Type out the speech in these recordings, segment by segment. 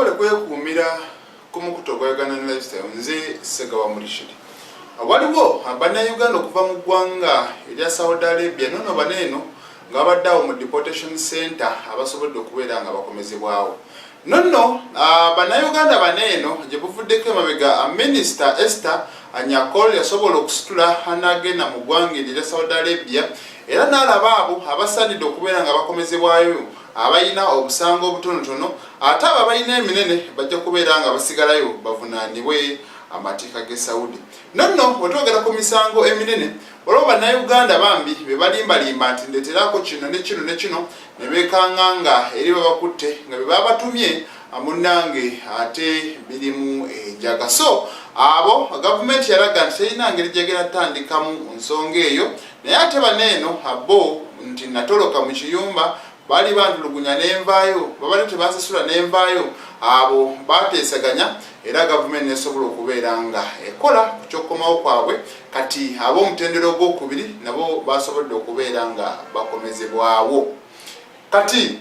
Mwewale kwekuumira ku mukutu ogwayagana ne lifestyle nze Segawa Mulishiri. Waliwo Abannayuganda okuva mu ggwanga erya Saudi Arabia nono baneeno nga babadde awo mu deportation center abasobodde okubeera nga bakomezebwawo. Nono Abannayuganda baneeno gye buvuddeko emabega Minisita Esther Anyakol yasobola okusitula n'agenda mu ggwanga erya Saudi Arabia era n'alaba abo abasaanidde okubeera nga bakomezebwayo abayina obusango obutonotono ate abo abayina eminene bajja kubeera nga basigalayo bavunaanibwe amateeka ge Saudi. Nonno bwetwogera ku misango eminene olwo Bannayuganda bambi be balimbalimba nti ndeeteraako kino ne kino ne kino ne beekanganga eri babakutte nga be babatumye munnange ate birimu enjaga. So abo gavumenti yalaga nti terina ngeri gyegera tandikamu nsonga eyo naye ate baneeno abo nti natoloka mu kiyumba bali bandulugunya n'envaayo babali tebasasula n'envaayo abo bateesaganya era gavumenti nesobola okubeera nga ekola ku kyokkomawo kwabwe kati ab'omutendero ogwokubiri nabo basobodde okubeera nga bakomezebwawo. Kati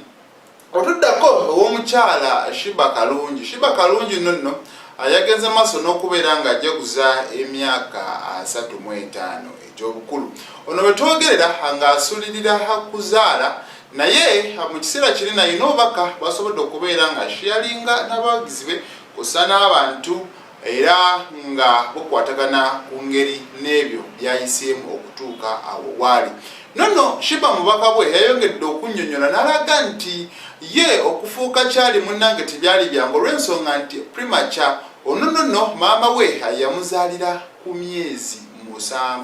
otuddako ow'omukyala Sheebah Karungi. Sheebah Karungi nonno yagenze maaso n'okubeera nga ajaguza emyaka 35 egy'obukulu. Ono bwe twogerera ng'asulirira kuzaala naye mu kiseera kiri nayina obubaka basobodde okubeera nga sharinga n'abawagizi be kussa n'abantu era nga bukwatagana ku ngeri n'ebyo byayiseemu okutuuka awo waali. Nono Sheebah mubaka bwe yayongedde okunnyonnyola n'alaga nti ye okufuuka kyali munnange tebyali byangu olw'ensonga nti premature ono nno maama we yamuzaalira ku myezi 7.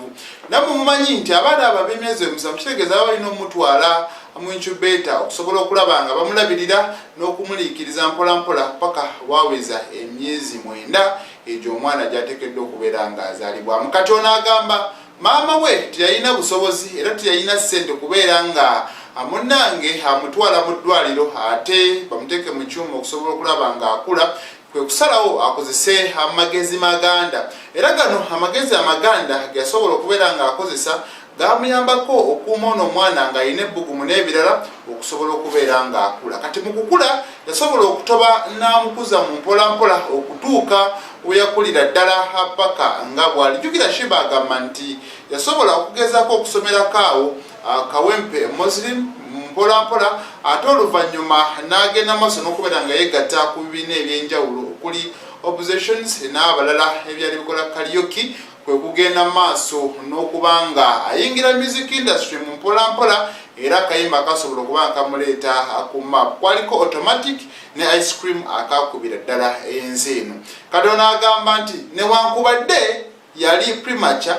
Namwe mumanyi nti abaana abo ab'emyezi 7 kitegeeza baba balina omutwala mu incubator okusobola okulaba nga bamulabirira n'okumuliikiriza mpolampola paka waweza emyezi 9 egyo omwana gy'ateekeddwa okubeera nga azaalibwamu. Kati ono agamba maama we teyalina busobozi era teyalina ssente okubeera nga munnange amutwala mu ddwaliro ate bamuteeke mu kyuma okusobola okulaba nga akula. Kwe kusalawo akozese amagezi maganda era gano amagezi amaganda gasobola okubeera nga akozesa gamuyambako okuuma ono omwana nga ayina ebbugumu n'ebirala okusobola okubeera nga akula. Kati mu kukula yasobola okutoba n'amukuza mu mpolampola okutuuka we yakulira ddala paka nga bw'alijjukira. Sheebah agamba nti yasobola okugezaako okusomerako awo Kawempe Muslim mpolampola ate oluvannyuma n'agenda maaso n'okubeera nga yegatta ku bibiina ebyenjawulo okuli oppositions n'abalala ebyali bikola karaoke kwe kugenda maaso n'okubanga ayingira music industry mu mpolampola era akayimba akasobola okuba nga kamuleeta ku map kwaliko automatic ne ice cream akakubira ddala ensi eno. Kati ono agamba nti newankubadde yali premature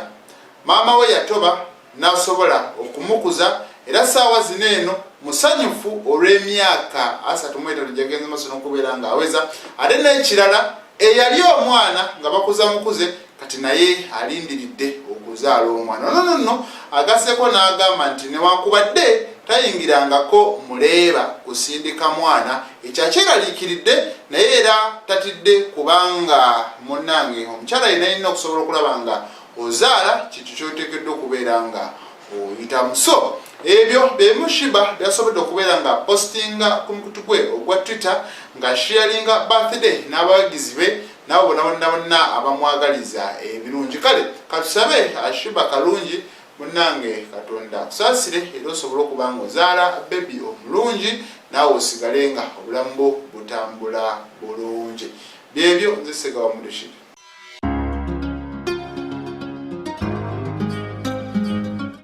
maama we yatoba n'asobola okumukuza era saawa zino eno musanyufu olw'emyaka 33 gyagenze maaso n'okubeera nga aweza ate n'ekirala eyali omwana nga bakuzamukuze kati naye alindiridde okuzaala omwana. Nonno agasseko n'agamba nti newankubadde tayingirangako muleeba kusindika mwana ekyakyeraliikiridde naye era tatidde kubanga munnange omukyala yena alina okusobola okulaba nga ozaala kintu kyoteekeddwa okubeera nga oyitamu. So ebyo bemu Sheebah byasobodde okubeera nga postinga ku mukutu gwe ogwa Twitter nga sharinga birthday n'abawagizi be nabo bonna abamwagaliza ebirungi. Kale katusabe Sheebah Karungi munnange Katonda kusaasire era osobole okuba nga ozaala bebi omulungi naawe osigale nga obulamu bwo butambula bulungi. Byebyo nze Segawa Mulishiri.